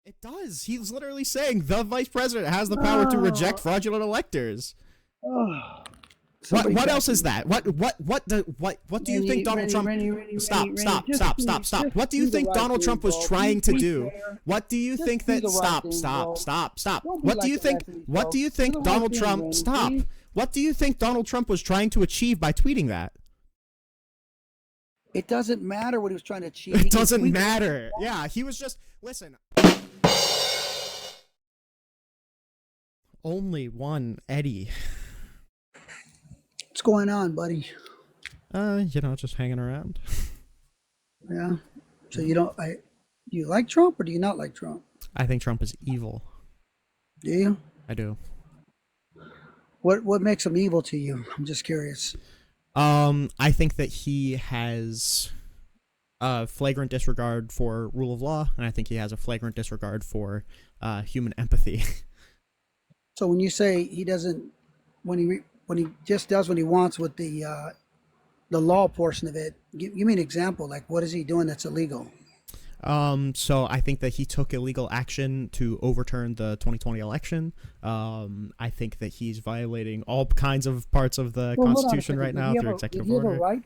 It does. He's literally saying the vice president has the power to reject fraudulent electors. Oh. What else is that? What do you think Donald Trump? Stop. What do you think Donald Trump was trying to do? What do you think that? Stop. What do you think? What do you think Donald Trump? Stop. What do you think Donald Trump was trying to achieve by tweeting that? It doesn't matter what he was trying to achieve. It doesn't matter. Yeah, he was just listen. Only one Eddie. What's going on, buddy? Just hanging around. Yeah. So do you like Trump or do you not like Trump? I think Trump is evil. Do you? I do. What makes him evil to you? I'm just curious. I think that he has a flagrant disregard for rule of law, and I think he has a flagrant disregard for human empathy. So when you say he doesn't, when he just does what he wants with the law portion of it, give me an example. Like, what is he doing that's illegal? So I think that he took illegal action to overturn the 2020 election. I think that he's violating all kinds of parts of the Constitution right now through executive order.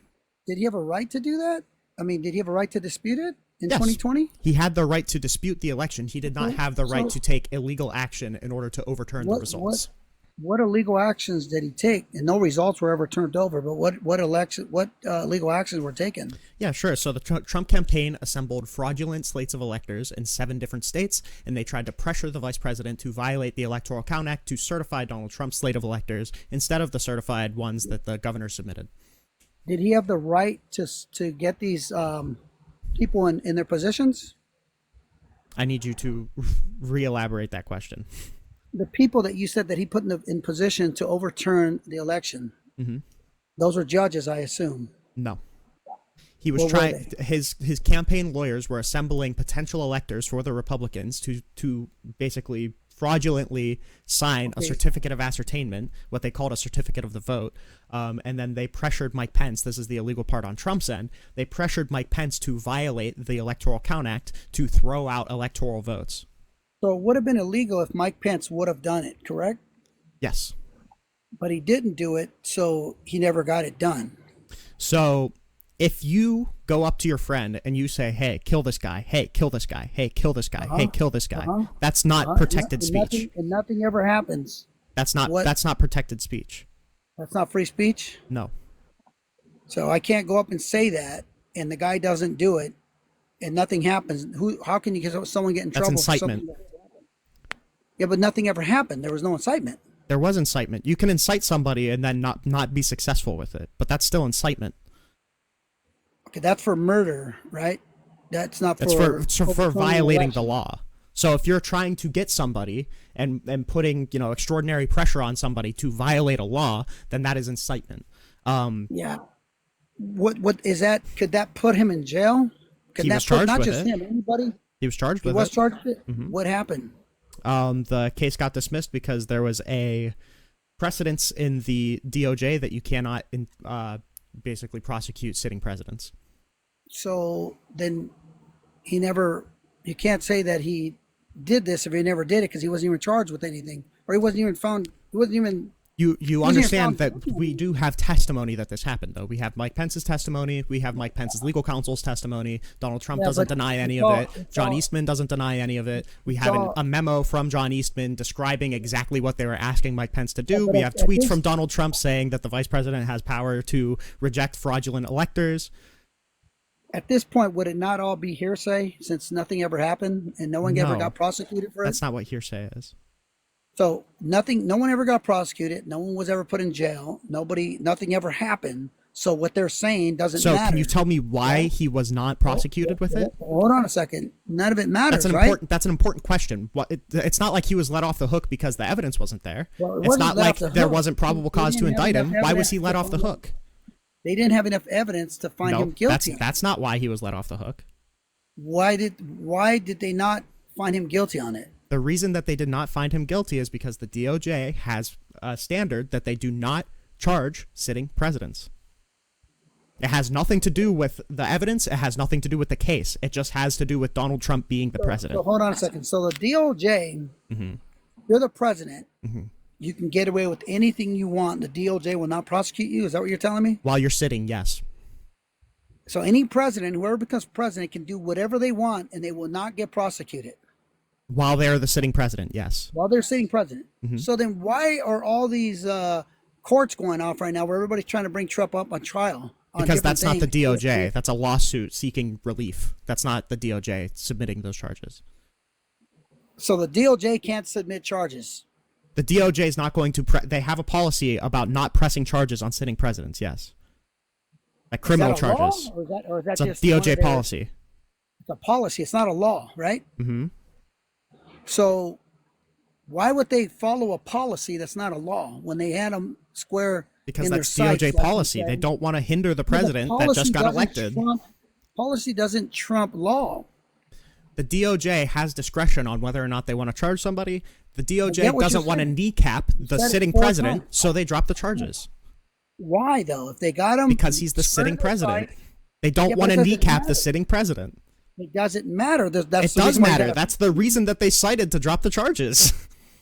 Did he have a right to do that? I mean, did he have a right to dispute it in 2020? He had the right to dispute the election. He did not have the right to take illegal action in order to overturn the results. What illegal actions did he take? And no results were ever turned over, but what legal actions were taken? Yeah, sure. So the Trump campaign assembled fraudulent slates of electors in 7 different states, and they tried to pressure the vice president to violate the Electoral Count Act to certify Donald Trump's slate of electors instead of the certified ones that the governor submitted. Did he have the right to get these people in their positions? I need you to re-elaborate that question. The people that you said that he put in position to overturn the election, those were judges, I assume. No. He was trying. His campaign lawyers were assembling potential electors for the Republicans to basically fraudulently sign a certificate of ascertainment, what they called a certificate of the vote, and then they pressured Mike Pence. This is the illegal part on Trump's end. They pressured Mike Pence to violate the Electoral Count Act to throw out electoral votes. So it would have been illegal if Mike Pence would have done it, correct? Yes. But he didn't do it, so he never got it done. So if you go up to your friend and you say, hey, kill this guy, hey, kill this guy, hey, kill this guy, hey, kill this guy, that's not protected speech. And nothing ever happens. That's not protected speech. That's not free speech? No. So I can't go up and say that, and the guy doesn't do it, and nothing happens. How can you get someone get in trouble? That's incitement. Yeah, but nothing ever happened. There was no incitement. There was incitement. You can incite somebody and then not be successful with it, but that's still incitement. Okay, that's for murder, right? That's not for... It's for violating the law. So if you're trying to get somebody and putting, extraordinary pressure on somebody to violate a law, then that is incitement. Yeah. What is that? Could that put him in jail? He was charged with it. Not just him, anybody? He was charged with it. He was charged with it? Mm-hmm. What happened? The case got dismissed because there was a precedence in the DOJ that you cannot basically prosecute sitting presidents. So then you can't say that he did this if he never did it because he wasn't even charged with anything, or he wasn't even found. He wasn't even. You understand that we do have testimony that this happened, though. We have Mike Pence's testimony. We have Mike Pence's legal counsel's testimony. Donald Trump doesn't deny any of it. John Eastman doesn't deny any of it. We have a memo from John Eastman describing exactly what they were asking Mike Pence to do. We have tweets from Donald Trump saying that the vice president has power to reject fraudulent electors. At this point, would it not all be hearsay since nothing ever happened and no one ever got prosecuted for it? That's not what hearsay is. So no one ever got prosecuted. No one was ever put in jail. Nothing ever happened. So what they're saying doesn't matter. So can you tell me why he was not prosecuted with it? Hold on a second. None of it matters, That's an important question. It's not like he was let off the hook because the evidence wasn't there. Well, it's not like there wasn't probable cause to indict him. Why was he let off the hook? They didn't have enough evidence to find him guilty. That's not why he was let off the hook. Why did they not find him guilty on it? The reason that they did not find him guilty is because the DOJ has a standard that they do not charge sitting presidents. It has nothing to do with the evidence. It has nothing to do with the case. It just has to do with Donald Trump being the president. So hold on a second. So the DOJ, you're the president. You can get away with anything you want. The DOJ will not prosecute you. Is that what you're telling me? While you're sitting, yes. So any president, whoever becomes president, can do whatever they want, and they will not get prosecuted. While they're the sitting president, yes. While they're sitting president. So then why are all these courts going off right now where everybody's trying to bring Trump up on trial? Because that's not the DOJ. That's a lawsuit seeking relief. That's not the DOJ submitting those charges. So the DOJ can't submit charges. The DOJ is not going to. They have a policy about not pressing charges on sitting presidents. Yes, like criminal charges. Or is that it's just a DOJ policy? It's a policy. It's not a law, right? So why would they follow a policy that's not a law when they had them square? Because that's DOJ policy. They don't want to hinder the president that just got elected. Policy doesn't trump law. The DOJ has discretion on whether or not they want to charge somebody. The DOJ doesn't want to kneecap the sitting president, so they drop the charges. Why, though? If they got him... Because he's the sitting president. They don't want to kneecap the sitting president. It doesn't matter. It does matter. That's the reason that they cited to drop the charges.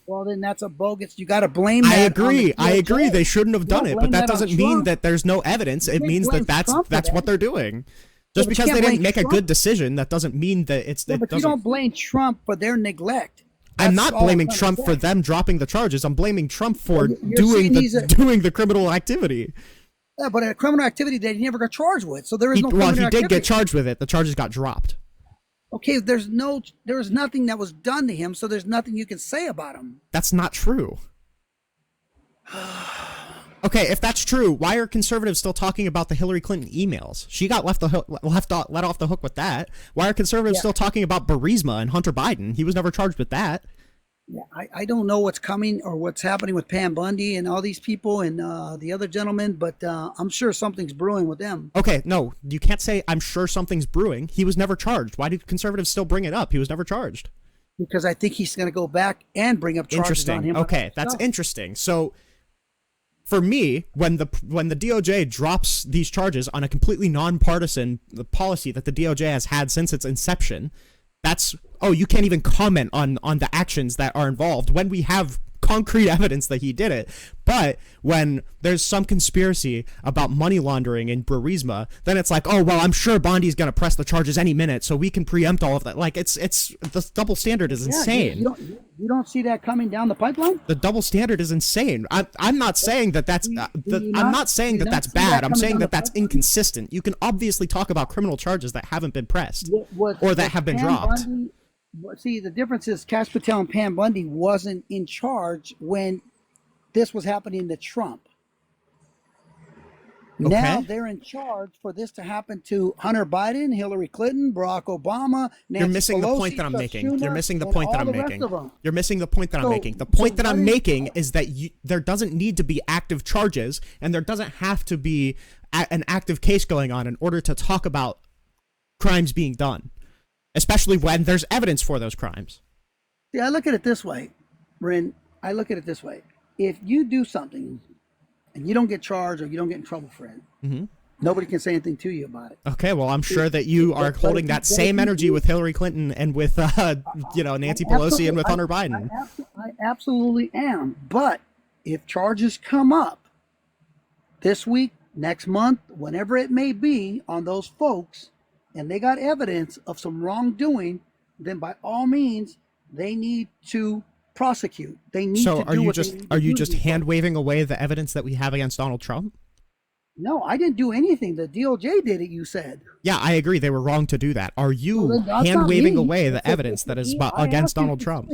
Well, then that's a bogus... You got to blame that. I agree. They shouldn't have done it, but that doesn't mean that there's no evidence. It means that that's what they're doing. Just because they didn't make a good decision, that doesn't mean that it's... But you don't blame Trump for their neglect. I'm not blaming Trump for them dropping the charges. I'm blaming Trump for doing the criminal activity. Yeah, but a criminal activity that he never got charged with, so there is no criminal activity. Well, he did get charged with it. The charges got dropped. Okay, there was nothing that was done to him, so there's nothing you can say about him. That's not true. Okay, if that's true, why are conservatives still talking about the Hillary Clinton emails? She got let off the hook with that. Why are conservatives still talking about Burisma and Hunter Biden? He was never charged with that. Yeah, I don't know what's coming or what's happening with Pam Bundy and all these people and the other gentlemen, but I'm sure something's brewing with them. Okay, no, you can't say I'm sure something's brewing. He was never charged. Why do conservatives still bring it up? He was never charged. Because I think he's going to go back and bring up charges on him. Okay, that's interesting. So... For me, when the DOJ drops these charges on a completely nonpartisan policy that the DOJ has had since its inception, that's, you can't even comment on the actions that are involved when we have concrete evidence that he did it. But when there's some conspiracy about money laundering in Burisma, then it's like, I'm sure Bondi's going to press the charges any minute, so we can preempt all of that. Like, it's the double standard is insane. You don't see that coming down the pipeline? The double standard is insane. I'm not saying that that's I'm not saying that that's bad. I'm saying that that's inconsistent. You can obviously talk about criminal charges that haven't been pressed or that have been dropped. See, the difference is Cash Patel and Pam Bundy wasn't in charge when this was happening to Trump. Okay. Now they're in charge for this to happen to Hunter Biden, Hillary Clinton, Barack Obama, Nancy You're missing Pelosi, the point that I'm making. Schumer, You're missing the point that I'm making. You're missing the point that I'm making. The point that I'm making is that there doesn't need to be active charges, and there doesn't have to be an active case going on in order to talk about crimes being done, especially when there's evidence for those crimes. See, I look at it this way, Ren. I look at it this way. If you do something and you don't get charged or you don't get in trouble for it, nobody can say anything to you about it. Okay, well, I'm sure that you are holding that same energy with Hillary Clinton and with, Nancy Pelosi and with Hunter Biden. I absolutely am. But if charges come up this week, next month, whenever it may be on those folks, and they got evidence of some wrongdoing, then by all means, they need to prosecute. They need to do are you just hand waving away the evidence that we have against Donald Trump? No, I didn't do anything. The DOJ did it, you said. Yeah, I agree. They were wrong to do that. Are you hand waving away the evidence that is against Donald Trump?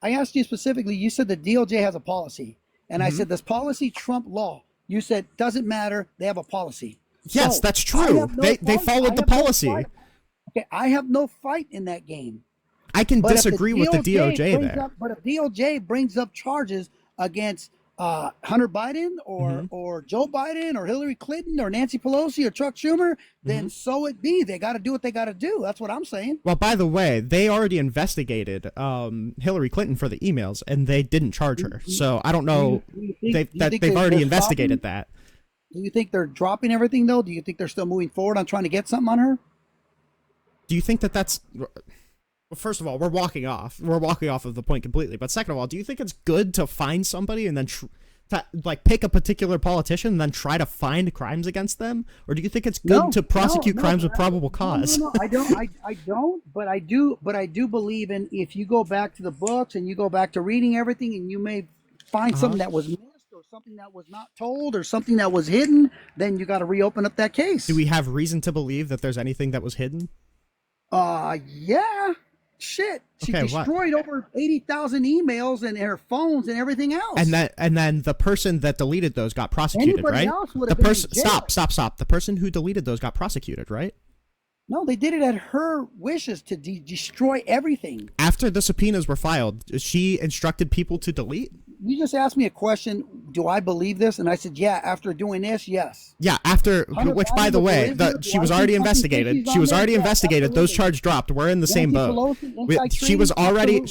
I asked you specifically, you said the DOJ has a policy. And I said, this policy trump law? You said, doesn't matter. They have a policy. Yes, that's true. They followed the policy. Okay, I have no fight in that game. I can disagree with the DOJ there. But if DOJ brings up charges against Hunter Biden or Joe Biden or Hillary Clinton or Nancy Pelosi or Chuck Schumer, then so it be. They got to do what they got to do. That's what I'm saying. Well, by the way, they already investigated Hillary Clinton for the emails, and they didn't charge her. So I don't know. They've already investigated that. Do you think they're dropping everything though? Do you think they're still moving forward on trying to get something on her? Do you think that that's... Well, first of all, we're walking off of the point completely. But second of all, do you think it's good to find somebody and then like pick a particular politician and then try to find crimes against them? Or do you think it's good to prosecute crimes with probable cause? No, I don't. I don't. But I do. But I do believe in, if you go back to the books and you go back to reading everything, and you may find something that was missed, or something that was not told, or something that was hidden, then you got to reopen up that case. Do we have reason to believe that there's anything that was hidden? Yeah. Shit. She destroyed over 80,000 emails and her phones and everything else. And then the person that deleted those got prosecuted, Anybody right? else would The have been person in jail. stop. The person who deleted those got prosecuted, right? No, they did it at her wishes to destroy everything. After the subpoenas were filed, she instructed people to delete? You just asked me a question, do I believe this? And I said, yeah, after doing this, yes. Yeah, after, which by the way, she was already investigated. She was already investigated. Those charges dropped. We're in the same boat. She was already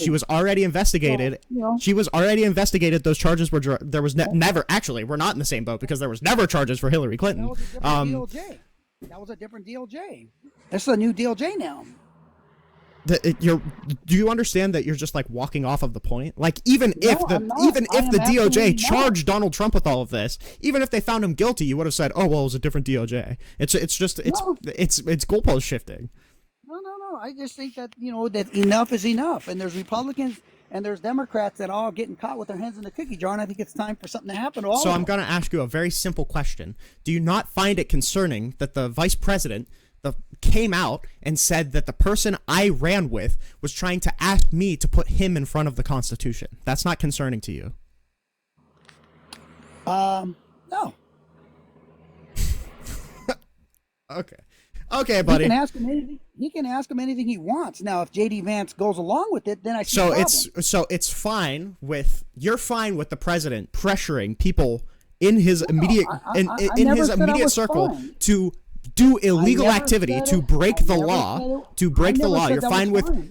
investigated. So, she was already investigated. Those charges were, there was never, actually, we're not in the same boat because there was never charges for Hillary Clinton. That was a different DOJ. This is a new DOJ now. Do you understand that you're just like walking off of the point? Like even if the DOJ charged Donald Trump with all of this, even if they found him guilty, you would have said, "Oh well, it was a different DOJ." It's goalpost shifting. No. I just think that that enough is enough, and there's Republicans and there's Democrats that are all getting caught with their hands in the cookie jar, and I think it's time for something to happen to all. So I'm going to ask you a very simple question: do you not find it concerning that the vice president came out and said that the person I ran with was trying to ask me to put him in front of the Constitution? That's not concerning to you? No. Okay, buddy. He can ask him anything. He can ask him anything he wants. Now, if JD Vance goes along with it, then I see. It's fine with you're fine with the president pressuring people in his immediate circle to do illegal activity, to break the law,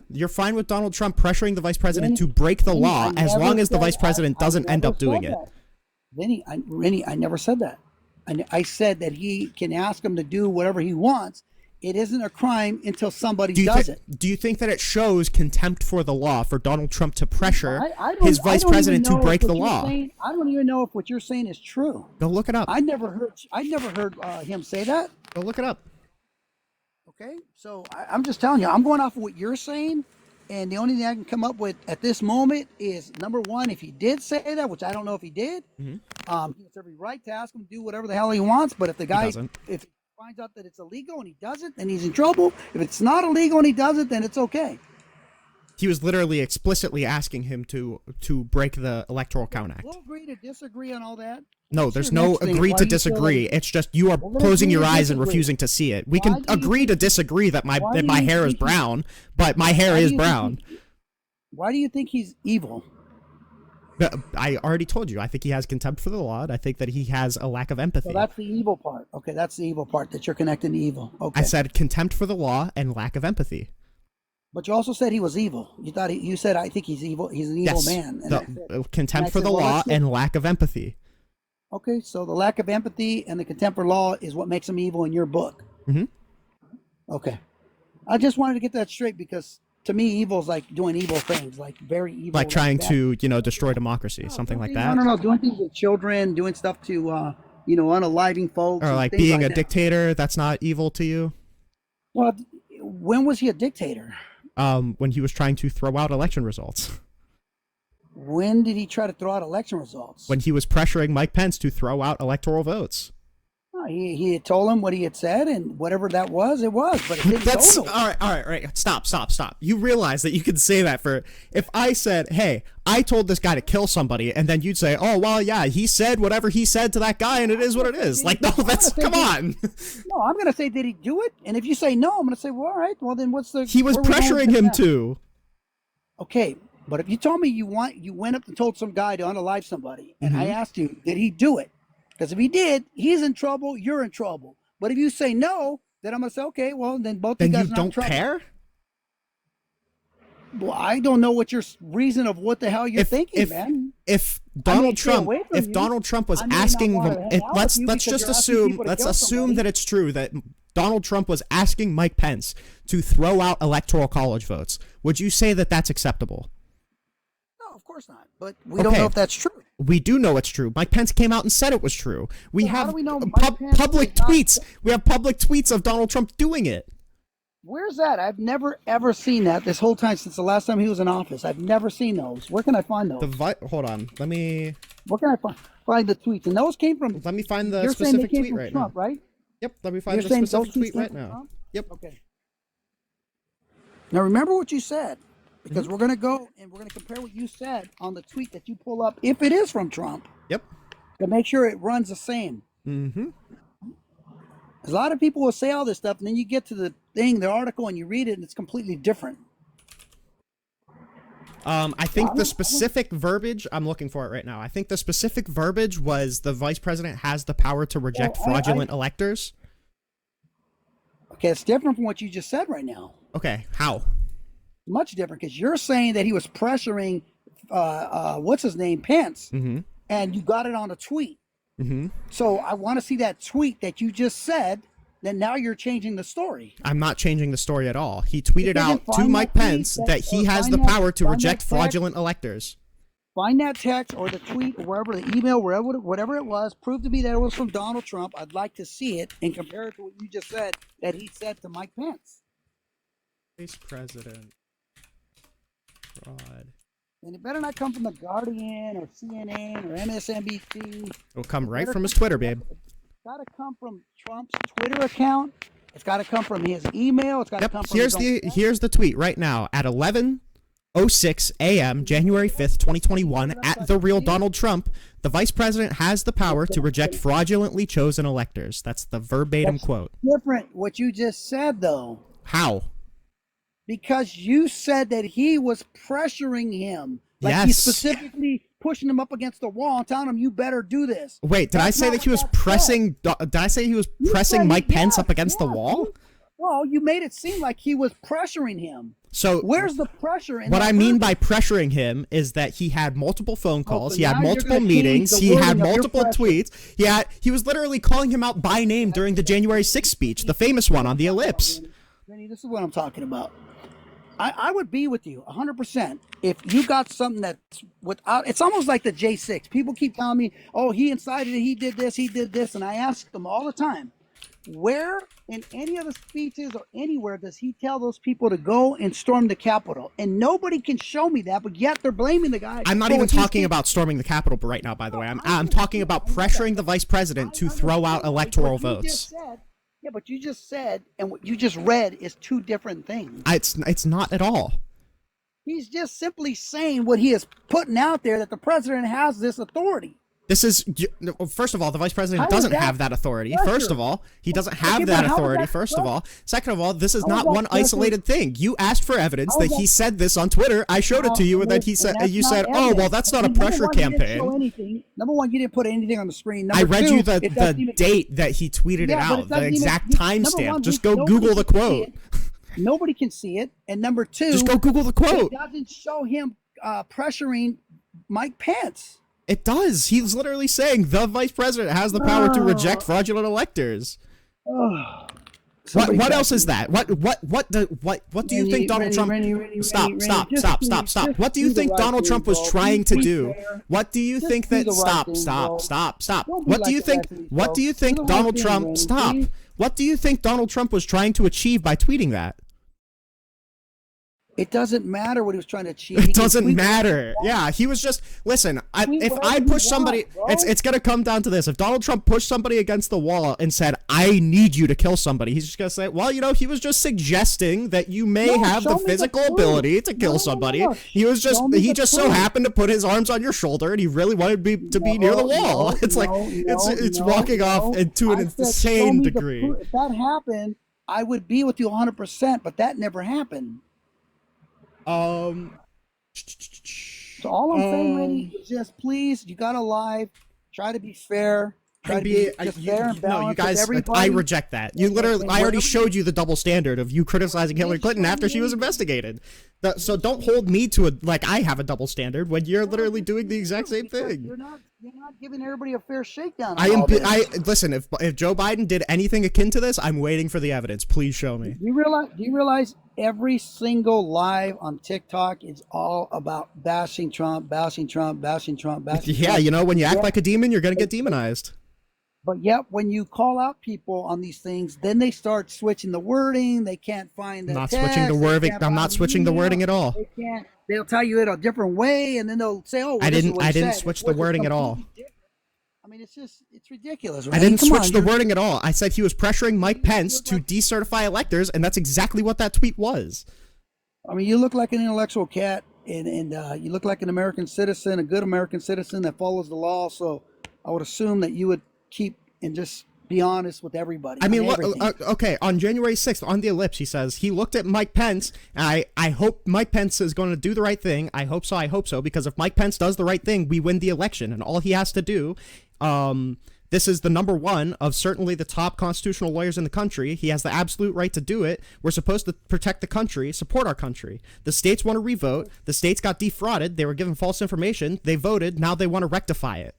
You're fine with Donald Trump pressuring the vice president to break the law as long as the vice president doesn't end up doing it. Vinny, I never said that. I said that he can ask him to do whatever he wants. It isn't a crime until somebody does it. Do you think that it shows contempt for the law for Donald Trump to pressure his vice president to break the law? I don't even know if what you're saying is true. Go look it up. I never heard him say that. Go look it up. Okay, so I'm just telling you, I'm going off of what you're saying, and the only thing I can come up with at this moment is, number one, if he did say that, which I don't know if he did, he has every right to ask him to do whatever the hell he wants. But if the guy, if he finds out that it's illegal and he does it, then he's in trouble. If it's not illegal and he does it, then it's okay. He was literally explicitly asking him to break the Electoral Count Act. We'll agree to disagree on all that. No, there's no agree to disagree. It's just you are closing your eyes and refusing to see it. We can agree to disagree that my hair is brown, but my hair is brown. Why do you think he's evil? I already told you. I think he has contempt for the law, and I think that he has a lack of empathy. So that's the evil part. Okay, that's the evil part, that you're connecting to evil. Okay. I said contempt for the law and lack of empathy. But you also said he was evil. You said, I think he's evil. He's an evil man. And contempt for the law and lack of empathy. Okay, so the lack of empathy and the contempt for law is what makes him evil in your book. Mm-hmm. Okay. I just wanted to get that straight, because to me, evil is like doing evil things, like very evil. Like trying to, destroy democracy, something like that. No, doing things with children, doing stuff to, unaliving folks. Or like being a dictator, that's not evil to you? Well, when was he a dictator? When he was trying to throw out election results. When did he try to throw out election results? When he was pressuring Mike Pence to throw out electoral votes. He had told him what he had said, and whatever that was, it was. But it didn't go all right. Stop. You realize that you can say that if I said, hey, I told this guy to kill somebody, and then you'd say, oh, well, yeah, he said whatever he said to that guy, and it is what it is. Like, no, come on. No, I'm going to say, did he do it? And if you say no, I'm going to say, well, all right, well, then what's the... He was pressuring him to. Okay, but if you told me you went up and told some guy to unalive somebody, and I asked you, did he do it? Because if he did, he's in trouble, you're in trouble. But if you say no, then I'm going to say, okay, well, then both of you guys are in trouble. Then you don't care? Well, I don't know what your reason of what the hell you're thinking, man. if I may Donald stay Trump, away from if you. Donald Trump was I may not asking wanna them, hang out let's with you let's because just you're asking assume people to let's kill assume somebody. that it's true that Donald Trump was asking Mike Pence to throw out electoral college votes. Would you say that that's acceptable? No, of course not. But we don't know if that's true. We do know it's true. Mike Pence came out and said it was true. We So how have do we know Mike Pence public is not- tweets. We have public tweets of Donald Trump doing it. Where's that? I've never ever seen that this whole time since the last time he was in office. I've never seen those. Where can I find those? Hold on. Let me Where can I find the tweets? And those came from. find the You're saying they specific came tweet from right Trump, now. right? Yep. Let me find You're the saying specific those tweets tweet came right from now. Trump? Yep. Okay. Now remember what you said, because we're going to go and we're going to compare what you said on the tweet that you pull up, if it is from Trump, Yep. to make sure it runs the same. Mm-hmm. A lot of people will say all this stuff, and then you get to the thing, the article, and you read it, and it's completely different. I think the specific verbiage, I'm looking for it right now. I think the specific verbiage was the vice president has the power to reject fraudulent electors. Okay, it's different from what you just said right now. Okay, how? Much different, because you're saying that he was pressuring, what's his name, Pence, and you got it on a tweet. So I want to see that tweet that you just said. Then now you're changing the story. I'm not changing the story at all. He tweeted out to Mike Pence that he has the power to reject fraudulent electors. Find that text or the tweet or wherever, the email, wherever, whatever it was, prove to me that it was from Donald Trump. I'd like to see it and compare it to what you just said that he said to Mike Pence. Vice President fraud. And it better not come from the Guardian or CNN or MSNBC. It'll come right from his Twitter, babe. It's got to come from Trump's Twitter account. It's got to come from his email. It's got to come from Here's the tweet right now at 11:06 a.m. January 5th, 2021 at The Real Donald Trump. The vice president has the power to reject fraudulently chosen electors. That's the verbatim quote. Different what you just said, though. How? Because you said that he was pressuring him. Like he's specifically pushing him up against the wall and telling him, you better do this. Wait, did I say that he was pressing? Did I say he was pressing Mike Pence up against the wall? Well, you made it seem like he was pressuring him. So where's the pressure? What I mean by pressuring him is that he had multiple phone calls, he had multiple meetings, he had multiple tweets. He was literally calling him out by name during the January 6th speech, the famous one on the ellipse. Vinny, this is what I'm talking about. I would be with you 100% if you got something that's without. It's almost like the J6. People keep telling me, "Oh, he incited it. He did this," and I ask them all the time, where in any of the speeches or anywhere does he tell those people to go and storm the Capitol? And nobody can show me that, but yet they're blaming the guy. I'm not even talking about storming the Capitol right now, by the way. I'm talking about pressuring the vice president to throw out electoral votes. Yeah, but you just said, and what you just read is two different things. It's not at all. He's just simply saying what he is putting out there, that the president has this authority. This is, first of all, the vice president doesn't have that authority. Pressure? First of all, he doesn't have that authority, first of all. Second of all, this is not one isolated thing. You asked for evidence that he said this on Twitter. I showed it to you, and then you said, oh, well, that's not a pressure campaign. Number one, you didn't put anything on the screen. I read you the date that he tweeted it out, the exact timestamp. Just go Google the quote. Nobody can see it. And number two, just go Google the quote. It doesn't show him pressuring Mike Pence. It does. He's literally saying the vice president has the power to reject fraudulent electors. What else is that? What do you think Donald Trump? Stop. What do you think Donald Trump was trying to do? What do you think that? Stop. What do you think Donald Trump? Stop. What do you think Donald Trump was trying to achieve by tweeting that? It doesn't matter what he was trying to achieve. It doesn't matter. Yeah, he was just, listen, if I push somebody, it's going to come down to this. If Donald Trump pushed somebody against the wall and said, I need you to kill somebody, he's just going to say, well, you know, he was just suggesting that you may have the physical ability to kill somebody. He just so happened to put his arms on your shoulder and he really wanted to be near the wall. It's walking off to an insane degree. If that happened, I would be with you 100%, but that never happened. So all I'm saying, Randy, is just please, you got a live, try to be fair, Try to be just fair and balanced no, you guys, with everybody. I reject that. You literally, I already showed you the double standard of you criticizing Hillary Clinton after she was investigated. So don't hold me to like I have a double standard when you're literally doing the exact same thing. You're not giving everybody a fair shakedown. Listen. If Joe Biden did anything akin to this, I'm waiting for the evidence. Please show me. Do you realize every single live on TikTok is all about bashing Trump, bashing Trump, bashing Trump, bashing Yeah, Trump. you know, when you act like a demon, you're gonna get demonized. But yet, when you call out people on these things, then they start switching the wording. They can't find the text. Switching the wording. I'm not switching the wording at all. They can't. They'll tell you it a different way, and then they'll say, "Oh, well, I didn't switch the wording at all. I mean, it's ridiculous. Right? I didn't switch the wording at all. I said he was pressuring Mike Pence to decertify electors, and that's exactly what that tweet was. I mean, you look like an intellectual cat, and you look like an American citizen, a good American citizen that follows the law. So I would assume that you would keep and just be honest with everybody. I mean, okay, on January 6th, on the ellipse, he says he looked at Mike Pence, and I hope Mike Pence is going to do the right thing. I hope so, because if Mike Pence does the right thing, we win the election, and all he has to do, this is the number one of certainly the top constitutional lawyers in the country. He has the absolute right to do it. We're supposed to protect the country, support our country. The states want to revote. The states got defrauded. They were given false information. They voted. Now they want to rectify it.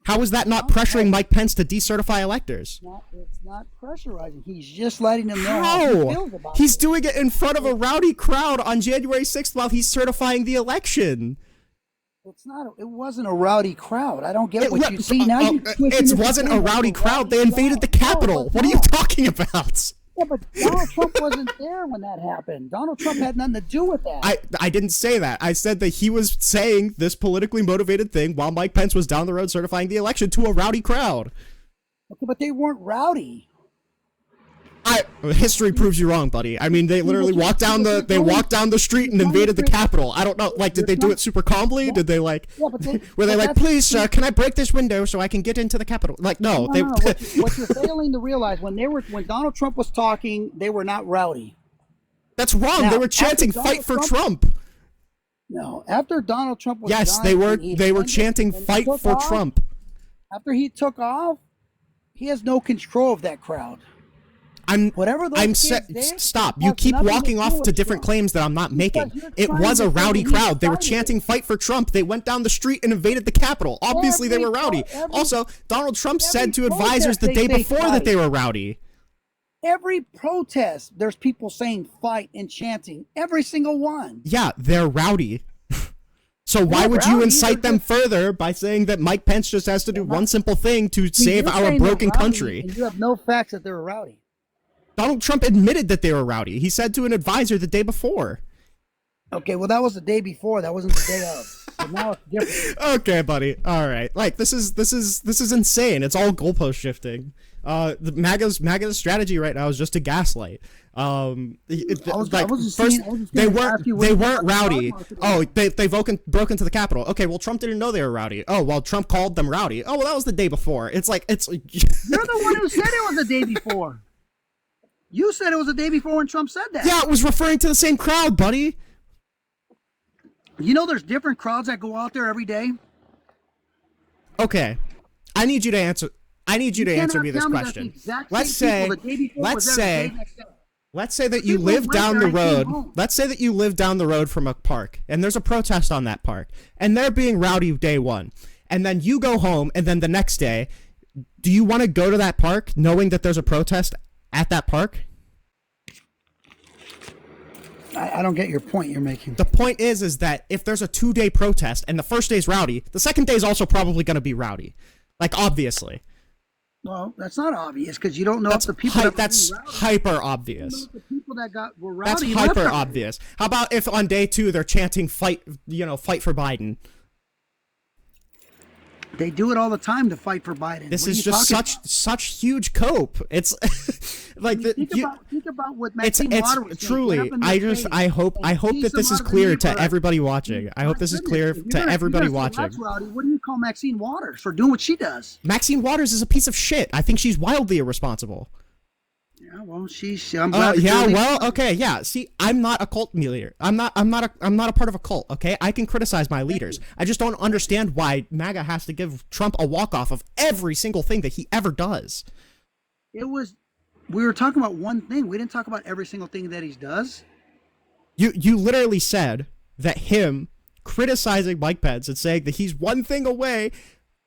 How is that not pressuring Mike Pence to decertify electors? It's not pressurizing. He's just letting them know how he feels about He's it. doing it in front of a rowdy crowd on January 6th while he's certifying the election. It wasn't a rowdy crowd. I don't get what you see now. It wasn't a rowdy crowd. They invaded the Capitol. What are you talking about? Yeah, but Donald Trump wasn't there when that happened. Donald Trump had nothing to do with that. I didn't say that. I said that he was saying this politically motivated thing while Mike Pence was down the road certifying the election to a rowdy crowd. Okay, but they weren't rowdy. History proves you wrong, buddy. I mean, they literally walked down the street and invaded the Capitol. I don't know, like, did they do it super calmly? Did they like, were they like, please, sir, can I break this window so I can get into the Capitol? Like, no. What you're failing to realize, when Donald Trump was talking, they were not rowdy. That's wrong. Now, they were chanting "Fight for Trump." No, after Donald Trump was yes, done, they were chanting "Fight for Trump." After he took off, he has no control of that crowd. Stop. You keep walking off to different claims that I'm not making. It was a rowdy crowd. They were chanting "Fight for Trump." They went down the street and invaded the Capitol. Obviously, they were rowdy. Also, Donald Trump said to advisors the day before that they were rowdy. Every protest, there's people saying "fight" and chanting. Every single one. Yeah, they're rowdy. So why would you incite them further by saying that Mike Pence just has to do one simple thing to save our broken country? And you have no facts that they were rowdy. Donald Trump admitted that they were rowdy. He said to an advisor the day before. Okay, well, that was the day before. That wasn't the day of. But now it's different. Okay, buddy. All right. Like, this is insane. It's all goalpost shifting. The MAGA's strategy right now is just to gaslight. They weren't rowdy. Oh, they broke into the Capitol. Okay, well, Trump didn't know they were rowdy. Oh, well, Trump called them rowdy. Oh, well, that was the day before. It's like you're the one who said it was the day before. You said it was the day before when Trump said that. Yeah, it was referring to the same crowd, buddy. You know there's different crowds that go out there every day? Okay. I need you to answer me this question. Let's say that you live down the road. Let's say that you live down the road from a park and there's a protest on that park and they're being rowdy day one. And then you go home and then the next day, do you want to go to that park knowing that there's a protest at that park? I don't get your point you're making. The point is that if there's a 2-day protest and the first day's rowdy, the second day is also probably going to be rowdy. Like, obviously. Well, that's not obvious because you don't know if the people that's hyper obvious. The people that were rowdy. That's hyper obvious. How about if on day 2 they're chanting fight for Biden? They do it all the time to fight for Biden. This is just such huge cope. It's like think about what Maxine Water was truly. I hope that this is clear to everybody watching. I hope this is clear to everybody watching. What do you call Maxine Waters for doing what she does? Maxine Waters is a piece of shit. I think she's wildly irresponsible. Yeah, well, I'm glad. Yeah, well, okay, yeah. See, I'm not a cult leader. I'm not a part of a cult. Okay, I can criticize my leaders. I just don't understand why MAGA has to give Trump a walk off of every single thing that he ever does. We were talking about one thing. We didn't talk about every single thing that he does. You literally said that him criticizing Mike Pence and saying that he's one thing away,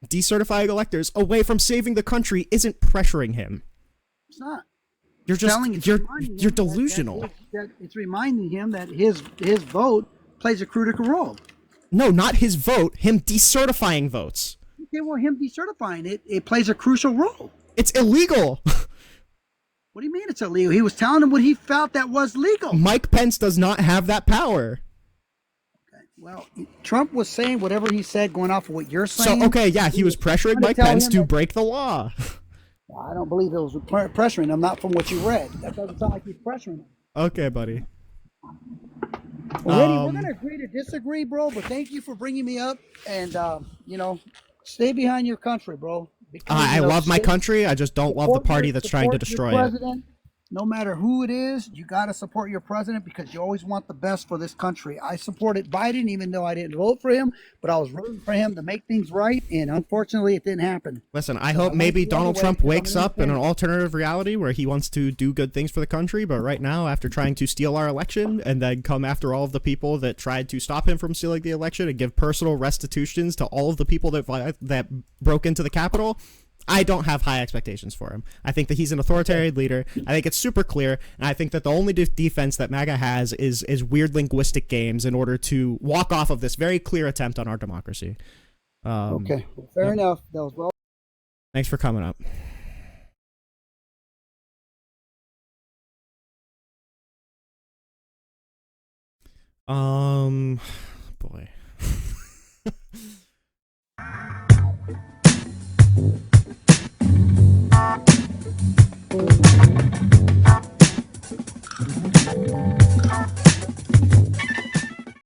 decertifying electors away from saving the country, isn't pressuring him. It's not. You're delusional. It's reminding him that his vote plays a critical role. No, not his vote. Him decertifying votes. Okay, well, him decertifying it plays a crucial role. It's illegal. What do you mean it's illegal? He was telling him what he felt that was legal. Mike Pence does not have that power. Okay, well, Trump was saying whatever he said, going off of what you're saying. So, okay, yeah, he was pressuring Mike Pence to break the law. I don't believe it was pressuring him, not from what you read. That doesn't sound like he's pressuring him. Okay, buddy. Well, Eddie, we're going to agree to disagree, bro, but thank you for bringing me up. And, stay behind your country, bro. Because, I love my country. I just don't love the party that's trying to destroy it. No matter who it is, you got to support your president because you always want the best for this country. I supported Biden even though I didn't vote for him, but I was rooting for him to make things right, and unfortunately it didn't happen. Listen, I hope maybe Donald Trump wakes up in an alternative reality where he wants to do good things for the country, but right now, after trying to steal our election and then come after all of the people that tried to stop him from stealing the election and give personal restitutions to all of the people that broke into the Capitol, I don't have high expectations for him. I think that he's an authoritarian leader. I think it's super clear, and I think that the only defense that MAGA has is weird linguistic games in order to walk off of this very clear attempt on our democracy. Okay, well, fair enough. That was well. Thanks for coming up. Boy.